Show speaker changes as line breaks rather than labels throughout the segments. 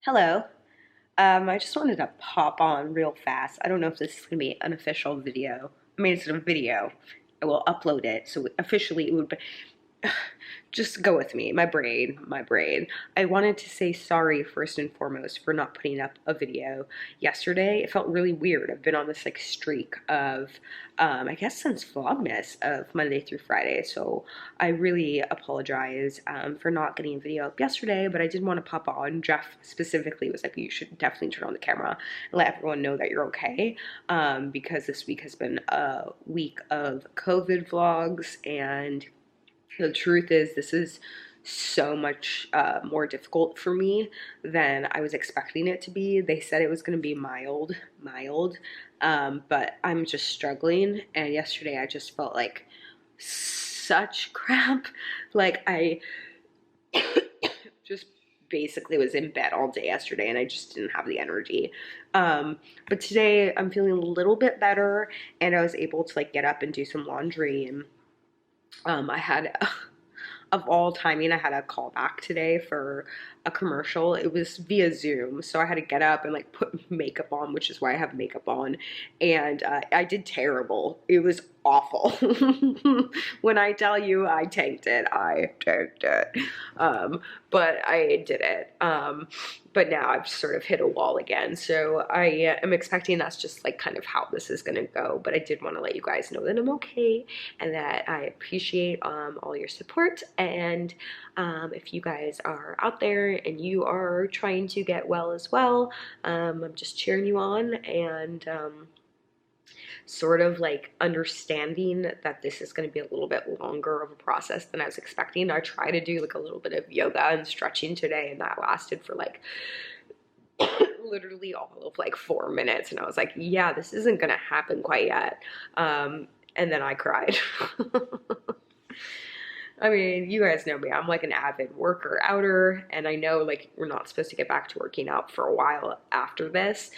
Hello. I just wanted to pop on real fast. I don't know if this is going to be an official video. I mean, it's a video. I will upload it, so officially it would be, just go with me. My brain. I wanted to say sorry first and foremost for not putting up a video yesterday. It felt really weird. I've been on this like streak of, I guess since Vlogmas of Monday through Friday. So I really apologize for not getting a video up yesterday, but I did want to pop on. Jeff specifically was like, you should definitely turn on the camera and let everyone know that you're okay, because this week has been a week of COVID vlogs, and the truth is, this is so much more difficult for me than I was expecting it to be. They said it was going to be mild, but I'm just struggling. And yesterday I just felt like such crap. Like I just basically was in bed all day yesterday and I just didn't have the energy. But today I'm feeling a little bit better and I was able to like get up and do some laundry, and I had, of all timing, I had a call back today for a commercial. It was via Zoom, so I had to get up and like put makeup on, which is why I have makeup on, and I did terrible. It was awful. When I tell you I tanked it, I tanked it. But I did it. But now I've sort of hit a wall again. So I am expecting that's just like kind of how this is gonna go. But I did want to let you guys know that I'm okay and that I appreciate all your support. And if you guys are out there and you are trying to get well as well, I'm just cheering you on, and sort of like understanding that this is going to be a little bit longer of a process than I was expecting. I tried to do like a little bit of yoga and stretching today, and that lasted for like literally all of like 4 minutes, and I was like, yeah, this isn't going to happen quite yet. And then I cried. I mean, you guys know me. I'm like an avid worker outer, and I know like we're not supposed to get back to working out for a while after this,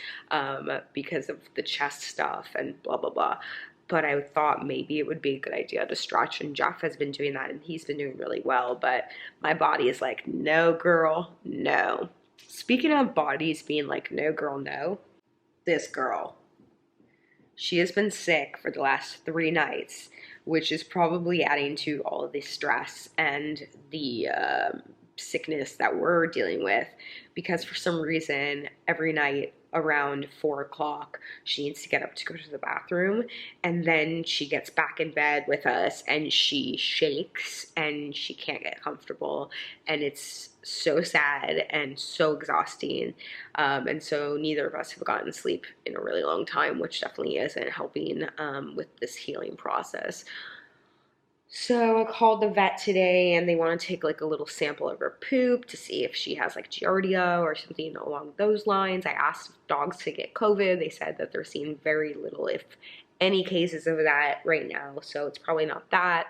because of the chest stuff and blah, blah, blah. But I thought maybe it would be a good idea to stretch, and Jeff has been doing that and he's been doing really well, but my body is like, no, girl, no. Speaking of bodies being like, no, girl, no, this girl, she has been sick for the last 3 nights, which is probably adding to all of the stress and the sickness that we're dealing with, because for some reason every night around 4 o'clock she needs to get up to go to the bathroom, and then she gets back in bed with us and she shakes and she can't get comfortable, and it's so sad and so exhausting, and so neither of us have gotten sleep in a really long time, which definitely isn't helping with this healing process. So I called the vet today and they want to take like a little sample of her poop to see if she has like Giardia or something along those lines. I asked if dogs could get COVID. They said that they're seeing very little, if any, cases of that right now. So it's probably not that.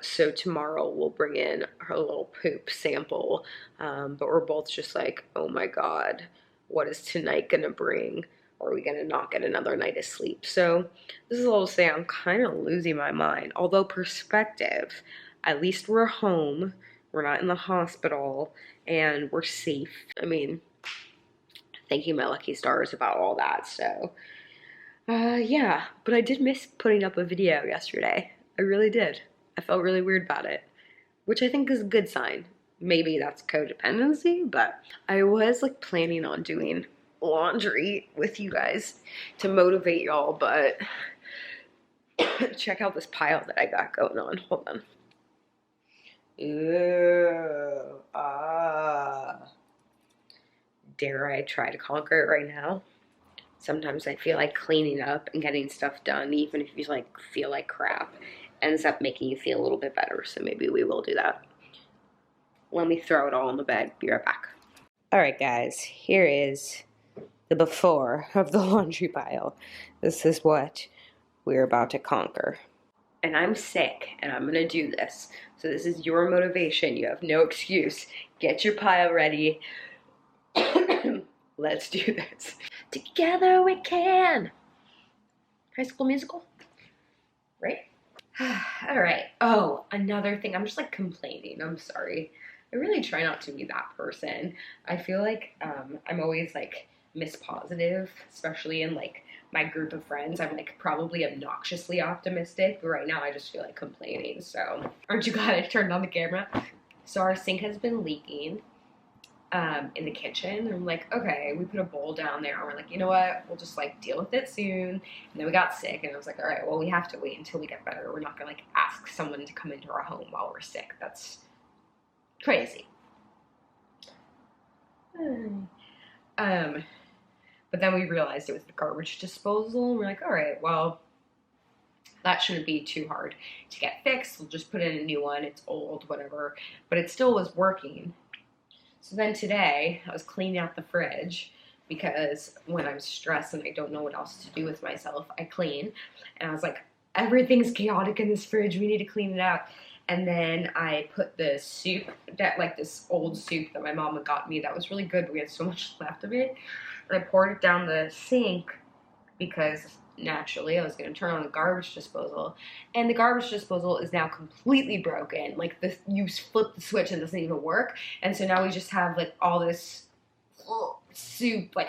So tomorrow we'll bring in her little poop sample. But we're both just like, oh my God, what is tonight gonna bring? Or are we gonna not get another night of sleep? So this is all to say I'm kind of losing my mind. Although perspective, at least we're home, we're not in the hospital, and we're safe. I mean, thank you my lucky stars about all that. So yeah, but I did miss putting up a video yesterday. I really did. I felt really weird about it, which I think is a good sign. Maybe that's codependency, but I was like planning on doing laundry with you guys to motivate y'all, but check out this pile that I got going on. Hold on. Ew. Dare I try to conquer it right now? Sometimes I feel like cleaning up and getting stuff done, even if you like feel like crap, ends up making you feel a little bit better. So maybe we will do that. Let me throw it all in the bed. Be right back. All right, guys, here is the before of the laundry pile. This is what we're about to conquer. And I'm sick and I'm gonna do this. So this is your motivation. You have no excuse. Get your pile ready. Let's do this. Together we can. High School Musical, right? All right. Oh, another thing. I'm just like complaining. I'm sorry. I really try not to be that person. I feel like I'm always like miss positive, especially in like my group of friends. I'm like probably obnoxiously optimistic, but right now I just feel like complaining. So, aren't you glad I turned on the camera? So our sink has been leaking in the kitchen. And I'm like, okay, we put a bowl down there. And we're like, you know what? We'll just like deal with it soon. And then we got sick, and I was like, all right, well, we have to wait until we get better. We're not gonna like ask someone to come into our home while we're sick. That's crazy. But then we realized it was the garbage disposal, and we're like, all right, well, that shouldn't be too hard to get fixed. We'll just put in a new one. It's old, whatever. But it still was working. So then today, I was cleaning out the fridge because when I'm stressed and I don't know what else to do with myself, I clean. And I was like, everything's chaotic in this fridge. We need to clean it out. And then I put the soup, that like this old soup that my mom had got me that was really good, but we had so much left of it. And I poured it down the sink because naturally I was going to turn on the garbage disposal, and the garbage disposal is now completely broken. Like you flip the switch and it doesn't even work, and so now we just have like all this soup like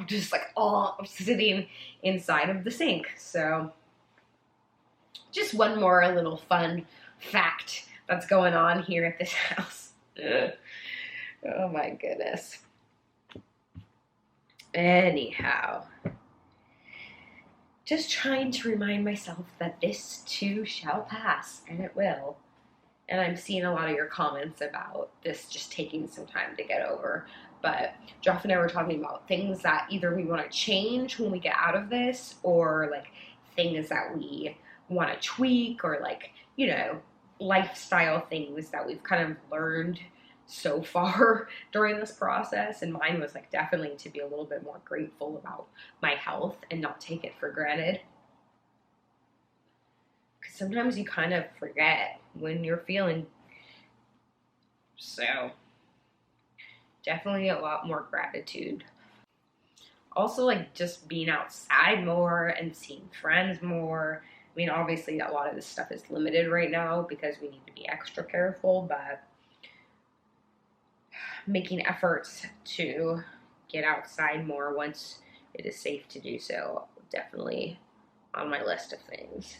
just like sitting inside of the sink. So just one more little fun fact that's going on here at this house. Oh my goodness. Anyhow, just trying to remind myself that this too shall pass, and it will. And I'm seeing a lot of your comments about this just taking some time to get over. But Jeff and I were talking about things that either we want to change when we get out of this, or like things that we want to tweak, or like, you know, lifestyle things that we've kind of learned so far during this process. And mine was like definitely to be a little bit more grateful about my health and not take it for granted, because sometimes you kind of forget when you're feeling. So definitely a lot more gratitude. Also, like just being outside more and seeing friends more. I mean, obviously a lot of this stuff is limited right now because we need to be extra careful, but making efforts to get outside more once it is safe to do so, definitely on my list of things.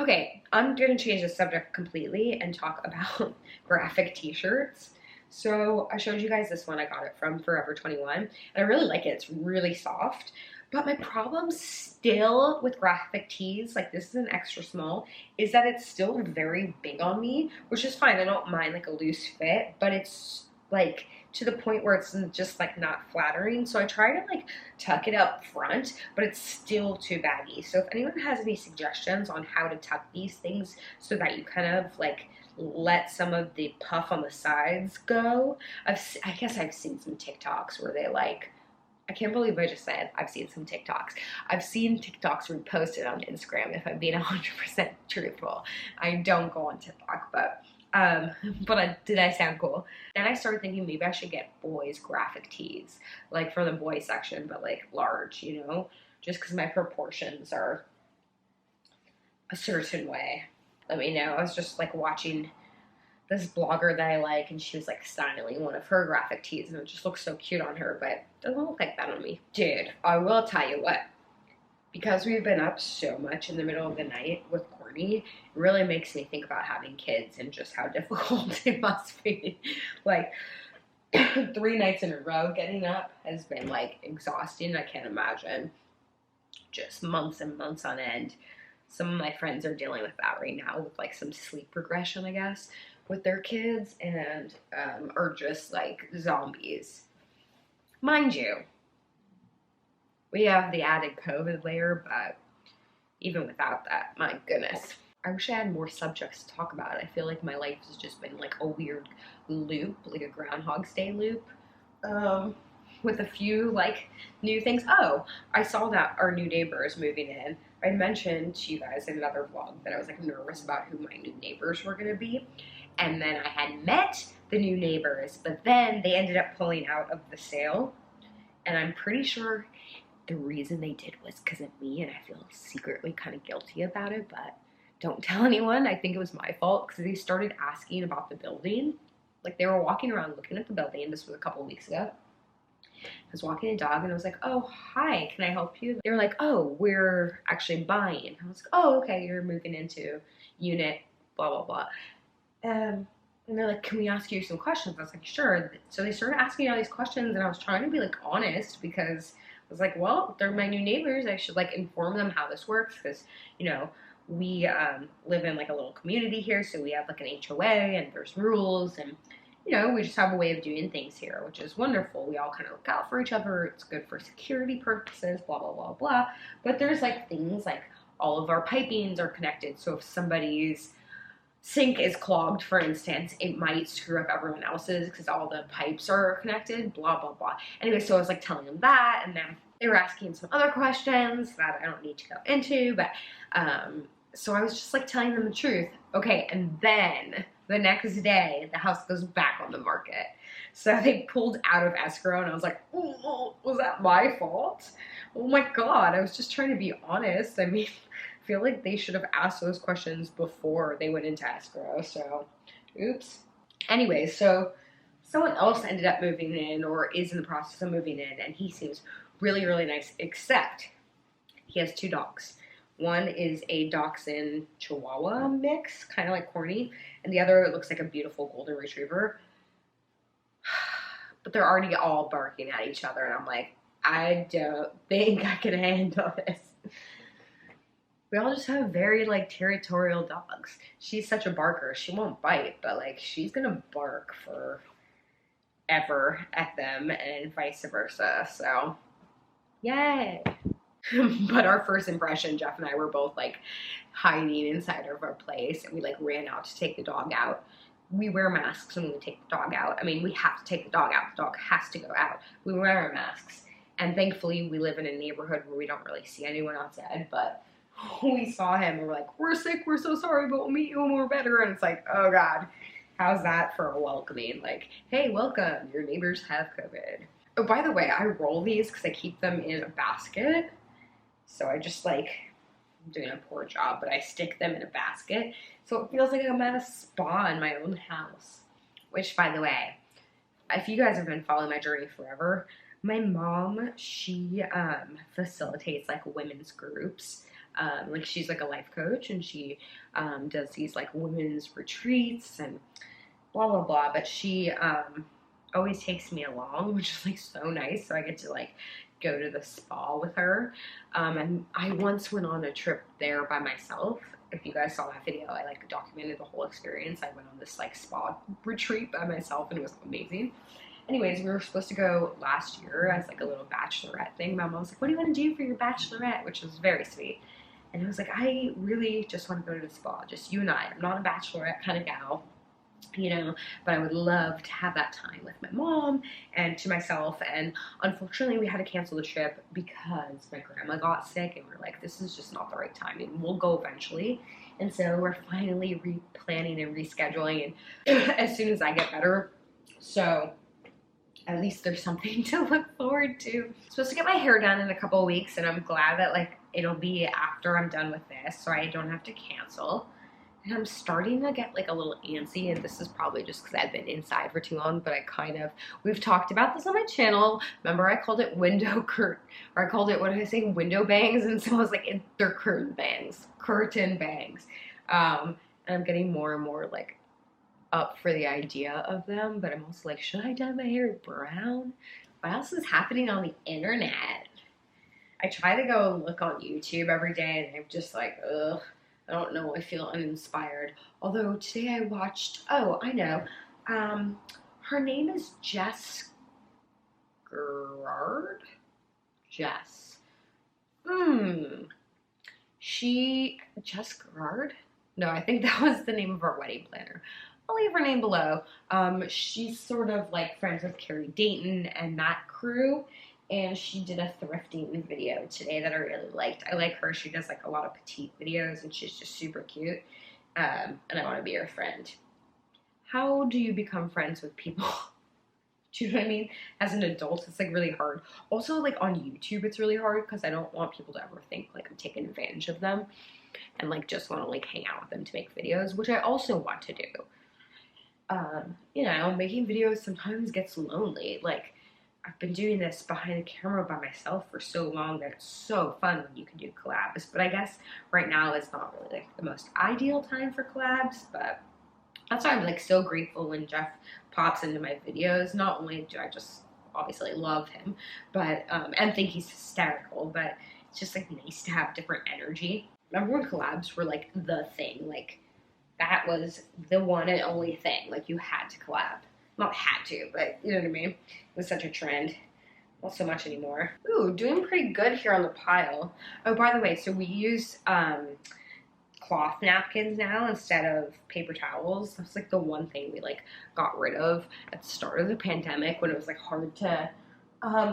Okay, I'm going to change the subject completely and talk about graphic t-shirts. So I showed you guys this one. I got it from Forever 21, and I really like it. It's really soft. But my problem still with graphic tees, like this is an extra small, is that it's still very big on me, which is fine. I don't mind like a loose fit, but it's like to the point where it's just like not flattering. So I try to like tuck it up front, but it's still too baggy. So if anyone has any suggestions on how to tuck these things so that you kind of like let some of the puff on the sides go, I guess I've seen some TikToks where they like, I can't believe I just said I've seen some TikToks. I've seen TikToks reposted on Instagram, if I'm being 100% truthful. I don't go on TikTok, but did I sound cool? Then I started thinking maybe I should get boys graphic tees, like for the boy section, but like large, you know, just because my proportions are a certain way. Let me know. I was just like watching this blogger that I like, and she was like styling one of her graphic tees, and it just looks so cute on her, but it doesn't look like that on me. Dude, I will tell you what, because we've been up so much in the middle of the night with Courtney, it really makes me think about having kids and just how difficult it must be. Like 3 nights in a row getting up has been like exhausting. I can't imagine just months and months on end. Some of my friends are dealing with that right now with like some sleep regression, I guess, with their kids, and are just like zombies. Mind you, we have the added COVID layer, but even without that, my goodness. I wish I had more subjects to talk about. I feel like my life has just been like a weird loop, like a Groundhog's Day loop, with a few like new things. Oh, I saw that our new neighbor is moving in. I mentioned to you guys in another vlog that I was like nervous about who my new neighbors were gonna be. And then I had met the new neighbors, but then they ended up pulling out of the sale. And I'm pretty sure the reason they did was because of me, and I feel secretly kind of guilty about it, but don't tell anyone. I think it was my fault because they started asking about the building. Like they were walking around looking at the building, and this was a couple of weeks ago. I was walking a dog and I was like, oh, hi, can I help you? They were like, oh, we're actually buying. I was like, oh, okay, you're moving into unit, blah, blah, blah. And they're like, can we ask you some questions? I was like, sure. So they started asking me all these questions, and I was trying to be like honest, because I was like, well, they're my new neighbors. I should like inform them how this works, because, you know, we live in like a little community here, so we have like an HOA and there's rules, and you know, we just have a way of doing things here, which is wonderful. We all kind of look out for each other. It's good for security purposes, blah, blah, blah, blah. But there's like things like all of our pipings are connected. So if somebody's sink is clogged, for instance, it might screw up everyone else's because all the pipes are connected, blah, blah, blah. Anyway, so I was like telling them that, and then they were asking some other questions that I don't need to go into, but so I was just like telling them the truth. Okay, and then the next day, the house goes back on the market. So they pulled out of escrow, and I was like, oh, was that my fault? Oh my God, I was just trying to be honest. I mean, I feel like they should have asked those questions before they went into escrow, so oops. Anyway, so someone else ended up moving in, or is in the process of moving in, and he seems really, really nice, except he has 2 dogs. One is a Dachshund Chihuahua mix, kind of like corny, and the other looks like a beautiful golden retriever. But they're already all barking at each other, and I'm like, I don't think I can handle this. We all just have very like territorial dogs. She's such a barker. She won't bite, but like she's gonna bark forever at them, and vice versa. So, yay. But our first impression, Jeff and I were both like hiding inside of our place, and we like ran out to take the dog out. We wear masks when we take the dog out. I mean, we have to take the dog out. The dog has to go out. We wear our masks. And thankfully, we live in a neighborhood where we don't really see anyone outside, but we saw him and we're like, we're sick, we're so sorry, but we'll meet you when we're better. And it's like, oh God, how's that for a welcoming? Like, hey, welcome, your neighbors have COVID. Oh, by the way, I roll these because I keep them in a basket. So I just like, I'm doing a poor job, but I stick them in a basket. So it feels like I'm at a spa in my own house. Which, by the way, if you guys have been following my journey forever, my mom, she facilitates like women's groups. Like she's like a life coach, and she does these like women's retreats and blah, blah, blah. But she always takes me along, which is like so nice. So I get to like go to the spa with her. And I once went on a trip there by myself. If you guys saw that video, I like documented the whole experience. I went on this like spa retreat by myself, and it was amazing. Anyways, we were supposed to go last year as like a little bachelorette thing. My mom was like, what do you want to do for your bachelorette? Which was very sweet. And I was like, I really just want to go to the spa, just you and I. I'm not a bachelorette kind of gal, you know, but I would love to have that time with my mom and to myself. And unfortunately, we had to cancel the trip because my grandma got sick, and we're like, this is just not the right time, and we'll go eventually. And so we're finally replanning and rescheduling, and as soon as I get better. So at least there's something to look forward to. I'm supposed to get my hair done in a couple of weeks, and I'm glad that like it'll be after I'm done with this, so I don't have to cancel. And I'm starting to get like a little antsy, and this is probably just because I've been inside for too long, but we've talked about this on my channel. Remember, I called it window curtain, or I called it, what did I say, window bangs? And so I was like, they're curtain bangs. And I'm getting more and more like up for the idea of them, but I'm also like, should I dye my hair brown? What else is happening on the internet? I try to go look on YouTube every day, and I'm just like, ugh, I don't know, I feel uninspired. Although today I watched, oh, I know, her name is Jess Gerard? Jess. Jess Gerard? No, I think that was the name of our wedding planner. I'll leave her name below. She's sort of like friends with Carrie Dayton and that crew, and she did a thrifting video today that I really liked. I like her. She does like a lot of petite videos, and she's just super cute, and I want to be her friend. How do you become friends with people? Do you know what I mean? As an adult, it's like really hard. Also, like on YouTube, it's really hard because I don't want people to ever think like I'm taking advantage of them and like just want to like hang out with them to make videos, which I also want to do. You know, making videos sometimes gets lonely. Like, I've been doing this behind the camera by myself for so long that it's so fun when you can do collabs. But I guess right now is not really like the most ideal time for collabs, but that's why I'm like so grateful when Jeff pops into my videos. Not only do I just obviously love him, but and think he's hysterical, but it's just like nice to have different energy. Remember when collabs were like the thing? Like, that was the one and only thing. Like, you had to collab. Not had to, but you know what I mean? It was such a trend. Not so much anymore. Ooh, doing pretty good here on the pile. Oh, by the way, so we use cloth napkins now instead of paper towels. That's like the one thing we like got rid of at the start of the pandemic when it was like hard to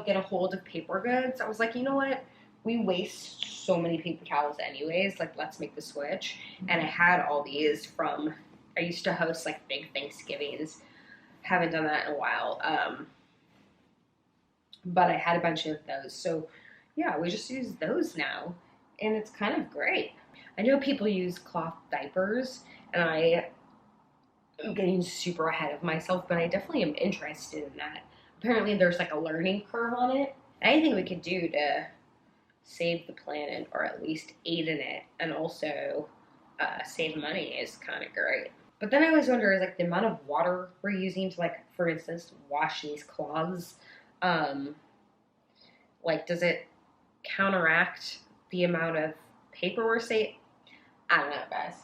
get a hold of paper goods. I was like, you know what? We waste so many paper towels anyways, like let's make the switch. And I had all these from, I used to host like big Thanksgivings. Haven't done that in a while. But I had a bunch of those. So yeah, we just use those now and it's kind of great. I know people use cloth diapers and I am getting super ahead of myself, but I definitely am interested in that. Apparently there's like a learning curve on it. Anything we could do to save the planet or at least aid in it and also save money is kind of great. But then I always wonder, is like the amount of water we're using to, like, for instance, wash these clogs, like, does it counteract the amount of paper we're saving? I don't know, guys.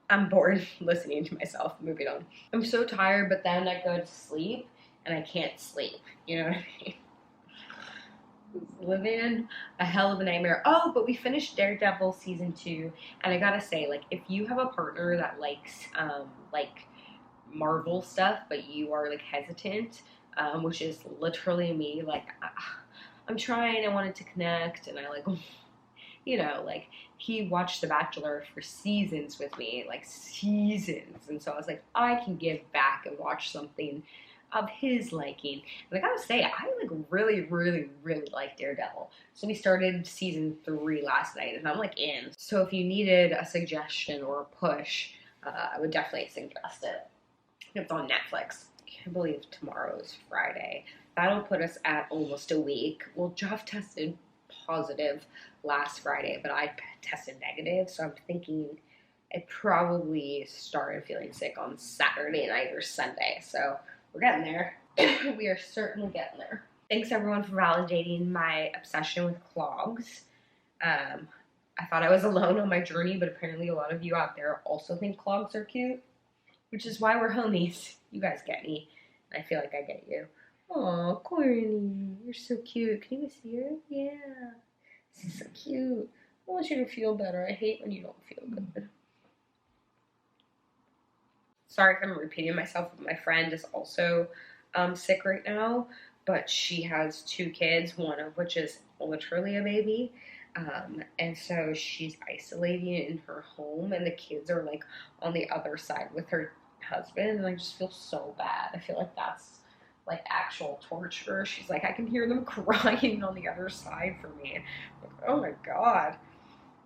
I'm bored listening to myself. Moving on. I'm so tired, but then I go to sleep and I can't sleep. You know what I mean? Living a hell of a nightmare. Oh, but we finished Daredevil season 2, and I gotta say, like, if you have a partner that likes like Marvel stuff, but you are like hesitant, which is literally me, like I'm trying, I wanted to connect, and I like, you know, like he watched The Bachelor for seasons with me, like seasons, and so I was like, I can give back and watch something of his liking. And I gotta say, I like really like Daredevil. So we started season 3 last night and I'm like in. So if you needed a suggestion or a push, I would definitely suggest it. It's on Netflix. I can't believe tomorrow is Friday. That'll put us at almost a week. Well, Jeff tested positive last Friday, but I tested negative. So I'm thinking I probably started feeling sick on Saturday night or Sunday. So we're getting there. We are certainly getting there. Thanks everyone for validating my obsession with clogs. I thought I was alone on my journey, but apparently a lot of you out there also think clogs are cute, which is why we're homies. You guys get me. I feel like I get you. Aw, Courtney, you're so cute. Can you see her? Yeah. This is so cute. I want you to feel better. I hate when you don't feel good. Sorry if I'm repeating myself, but my friend is also sick right now, but she has 2 kids, one of which is literally a baby, and so she's isolating in her home, and the kids are like on the other side with her husband, and I just feel so bad. I feel like that's like actual torture. She's like, I can hear them crying on the other side for me. Like, oh my god,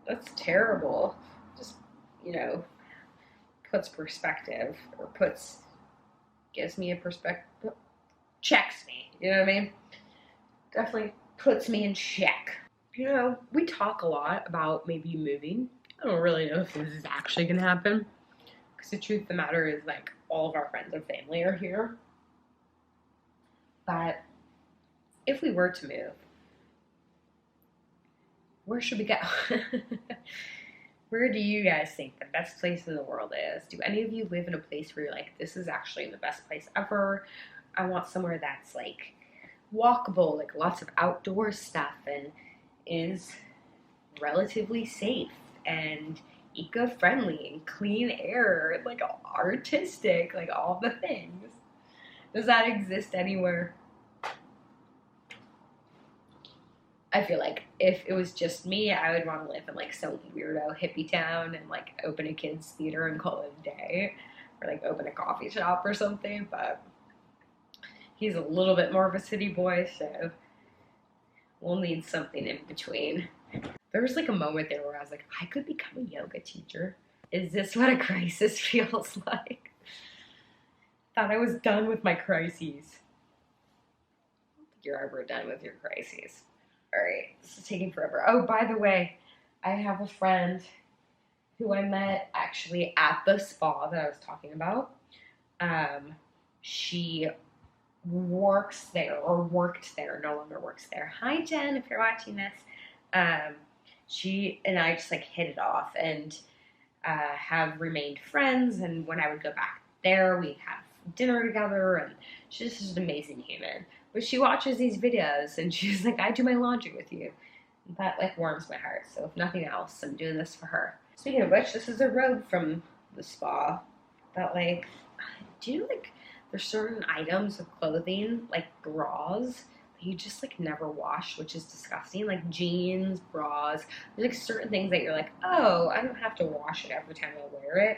that's terrible. Just, you know, puts perspective, or gives me a perspective, checks me, you know what I mean? Definitely puts me in check. You know, we talk a lot about maybe moving. I don't really know if this is actually gonna happen, because the truth of the matter is, like, all of our friends and family are here. But if we were to move, where should we go? Where do you guys think the best place in the world is? Do any of you live in a place where you're like, this is actually the best place ever? I want somewhere that's like walkable, like lots of outdoor stuff, and is relatively safe and eco-friendly and clean air, like artistic, like all the things. Does that exist anywhere? I feel like if it was just me, I would want to live in like some weirdo hippie town and like open a kids theater and call it a day, or like open a coffee shop or something. But he's a little bit more of a city boy, so we'll need something in between. There was like a moment there where I was like, I could become a yoga teacher. Is this what a crisis feels like? thought I was done with my crises. I don't think you're ever done with your crises. All right, this is taking forever. Oh, by the way, I have a friend who I met actually at the spa that I was talking about. She works there, or worked there, no longer works there. Hi, Jen, if you're watching this. She and I just like hit it off and have remained friends. And when I would go back there, we'd have dinner together, and she's just an amazing human. But she watches these videos and she's like, I do my laundry with you. That like warms my heart. So if nothing else, I'm doing this for her. Speaking of which, this is a robe from the spa that like, do you know like there's certain items of clothing, like bras, that you just like never wash, which is disgusting. Like jeans, bras, there's like certain things that you're like, oh, I don't have to wash it every time I wear it.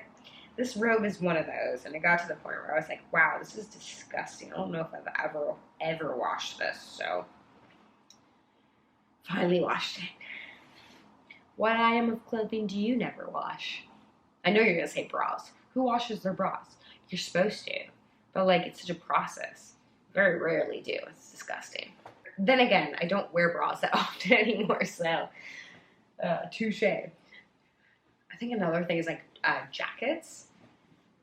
This robe is one of those, and it got to the point where I was like, wow, this is disgusting. I don't know if I've ever washed this, so finally washed it. What item of clothing do you never wash? I know you're gonna say bras. Who washes their bras? You're supposed to, but like it's such a process. Very rarely do. It's disgusting. Then again, I don't wear bras that often anymore, so touche. I think another thing is like jackets.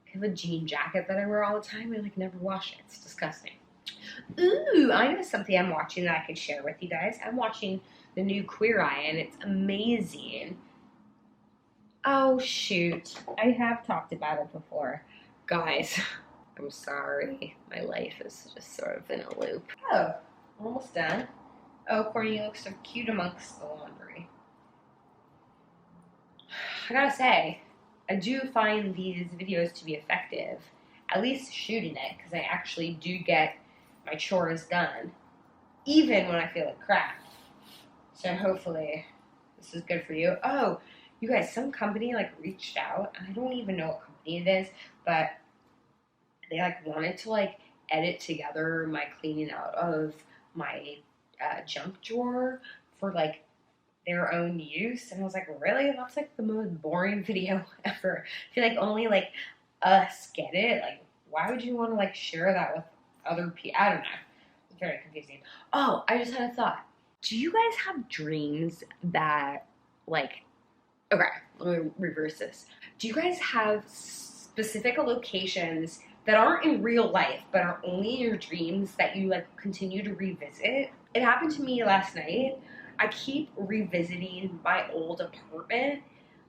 I have a jean jacket that I wear all the time and like never wash it. It's disgusting. Ooh, I know something I'm watching that I could share with you guys. I'm watching the new Queer Eye and it's amazing. Oh shoot, I have talked about it before. Guys, I'm sorry. My life is just sort of in a loop. Oh, almost done. Oh, Courtney, you look so cute amongst the laundry. I gotta say, I do find these videos to be effective, at least shooting it, because I actually do get my chores done, even when I feel like crap. So hopefully this is good for you. Oh, you guys, some company like reached out, and I don't even know what company it is, but they like wanted to like edit together my cleaning out of my junk drawer for like their own use, and I was like, really? That's like the most boring video ever. I feel like only like us get it. Like, why would you want to like share that with other people? I don't know. It's very confusing. Oh, I just had a thought. Do you guys have dreams that like, okay, let me reverse this. Do you guys have specific locations that aren't in real life but are only in your dreams that you like continue to revisit? It happened to me last night. I keep revisiting my old apartment,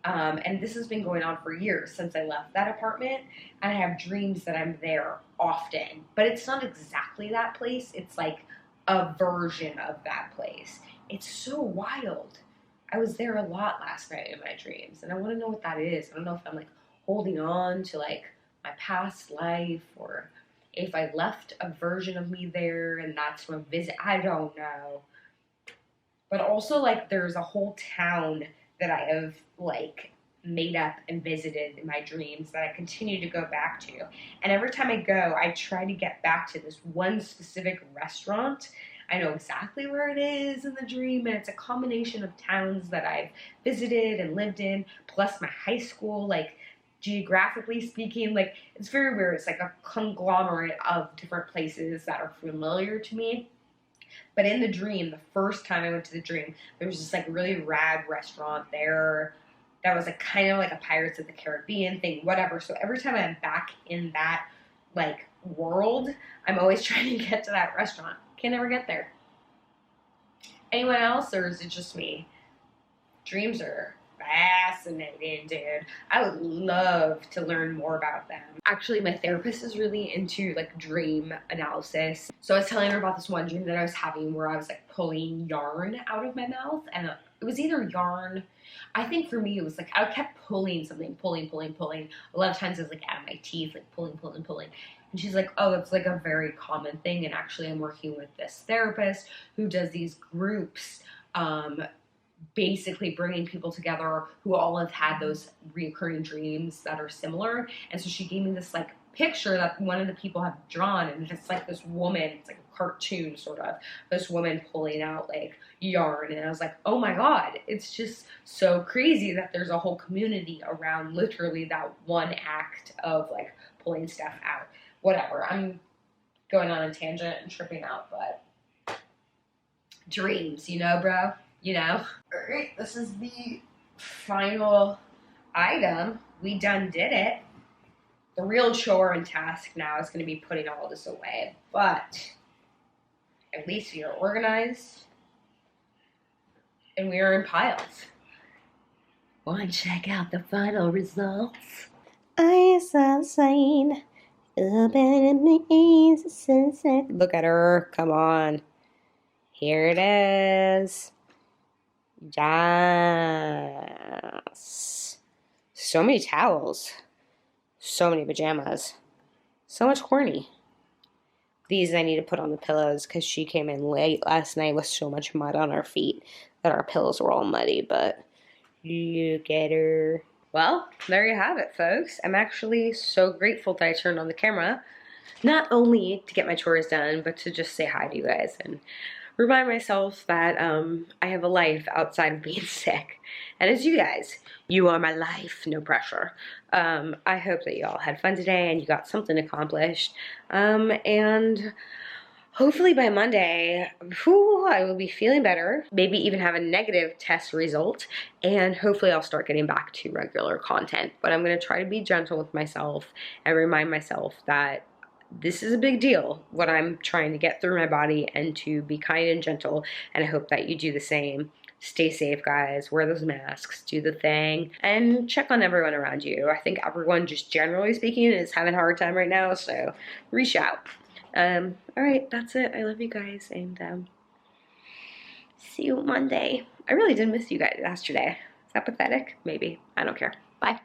and this has been going on for years since I left that apartment, and I have dreams that I'm there often, but it's not exactly that place. It's like a version of that place. It's so wild. I was there a lot last night in my dreams, and I want to know what that is. I don't know if I'm like holding on to like my past life, or if I left a version of me there and that's my visit. I don't know. But also, like, there's a whole town that I have, like, made up and visited in my dreams that I continue to go back to. And every time I go, I try to get back to this one specific restaurant. I know exactly where it is in the dream, and it's a combination of towns that I've visited and lived in, plus my high school, like, geographically speaking. Like, it's very weird. It's like a conglomerate of different places that are familiar to me. But in the dream, the first time I went to the dream, there was this like really rad restaurant there that was like kind of like a Pirates of the Caribbean thing, whatever. So every time I'm back in that like world, I'm always trying to get to that restaurant. Can never get there. Anyone else, or is it just me? Dreams are fascinating, dude. I would love to learn more about them. Actually, my therapist is really into like dream analysis. So I was telling her about this one dream that I was having where I was like pulling yarn out of my mouth, and it was either yarn. I think for me it was like I kept pulling something, pulling. A lot of times it was like out of my teeth, like pulling. And she's like, oh, that's like a very common thing. And actually I'm working with this therapist who does these groups, basically bringing people together who all have had those recurring dreams that are similar. And so she gave me this like picture that one of the people had drawn, and it's like this woman, it's like a cartoon sort of, this woman pulling out like yarn. And I was like, oh my God, it's just so crazy that there's a whole community around literally that one act of like pulling stuff out. whatever. I'm going on a tangent and tripping out, but dreams, you know, bro? You know? Alright, this is the final item. We done did it. The real chore and task now is going to be putting all this away, but at least we are organized and we are in piles. Want to check out the final results? I saw a sign. Look at her. Come on. Here it is. Yes. So many towels. So many pajamas. So much corny. These I need to put on the pillows because she came in late last night with so much mud on her feet that our pillows were all muddy, but look at her. Well, there you have it, folks. I'm actually so grateful that I turned on the camera, not only to get my chores done, but to just say hi to you guys and remind myself that I have a life outside of being sick. And it's you guys. You are my life, no pressure. I hope that you all had fun today and you got something accomplished. And hopefully by Monday, I will be feeling better, maybe even have a negative test result, and hopefully I'll start getting back to regular content. But I'm going to try to be gentle with myself and remind myself that this is a big deal, what I'm trying to get through my body, and to be kind and gentle, and I hope that you do the same. Stay safe, guys. Wear those masks. Do the thing. And check on everyone around you. I think everyone, just generally speaking, is having a hard time right now, so reach out. Alright, that's it. I love you guys, and see you Monday. I really did miss you guys yesterday. Is that pathetic? Maybe. I don't care. Bye.